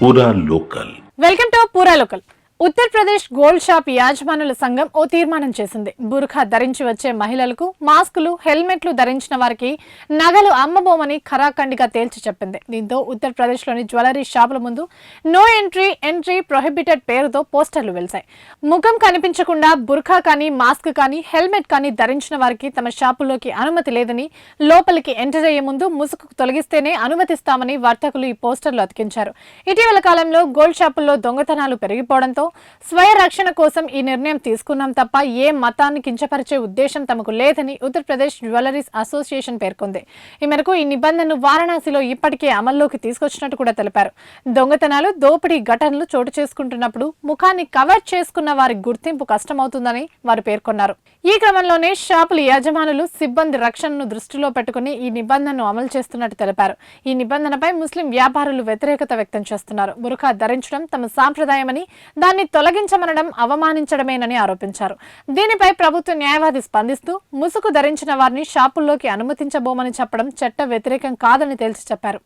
పూరా local. Welcome to పూరా local. Uttar Pradesh gold shop యాజమానుల సంఘం ఓ తీర్మానం చేసింది. బుర్ఖా ధరించి వచ్చే మహిళలకు మాస్కులు, హెల్మెట్లు ధరించిన వారికి నగలు అమ్మబోమని ఖరాఖండిగా తేల్చి చెప్పింది. దీంతో ఉత్తరప్రదేశ్లోని జ్యువెలరీ షాపుల ముందు నో ఎంట్రీ ప్రొహిబిటెడ్ పేరుతో పోస్టర్లు వెలిశాయి. ముఖం కనిపించకుండా బుర్ఖా కానీ, మాస్క్ కానీ, హెల్మెట్ కానీ ధరించిన వారికి తమ షాపుల్లోకి అనుమతి లేదని, లోపలికి ఎంటర్ అయ్యే ముందు ముసుగు తొలగిస్తేనే అనుమతిస్తామని వర్తకులు ఈ పోస్టర్లు అతికించారు. ఇటీవల కాలంలో గోల్డ్ షాపుల్లో దొంగతనాలు పెరిగిపోవడంతో స్వయ రక్షణ కోసం ఈ నిర్ణయం తీసుకున్నాం తప్ప ఏ మతాన్ని కించపరిచే ఉద్దేశం తమకు లేదని ఉత్తరప్రదేశ్ జ్యువెలరీస్ అసోసియేషన్ పేర్కొంది. ఈ మేరకు ఈ నిబంధనను వారణాసిలో ఇప్పటికే అమల్లోకి తీసుకొచ్చినట్టు కూడా తెలిపారు. దొంగతనాలు, దోపిడీ ఘటనలు చోటు చేసుకుంటున్నప్పుడు ముఖాన్ని కవర్ చేసుకున్న వారి గుర్తింపు కష్టమవుతుందని వారు పేర్కొన్నారు. ఈ క్రమంలోనే షాపుల యజమానులు సిబ్బంది రక్షణను దృష్టిలో పెట్టుకుని ఈ నిబంధనను అమలు చేస్తున్నట్టు తెలిపారు. ఈ నిబంధనపై ముస్లిం వ్యాపారులు వ్యతిరేకత వ్యక్తం చేస్తున్నారు. బుర్ఖా ధరించడం తమ సాంప్రదాయమని, దాన్ని తొలగించమనడం అవమానించడమేనని ఆరోపించారు. దీనిపై ప్రభుత్వ న్యాయవాది స్పందిస్తూ ముసుగు ధరించిన వారిని షాపుల్లోకి అనుమతించబోమని చెప్పడం చట్ట వ్యతిరేకం కాదని తేల్చి చెప్పారు.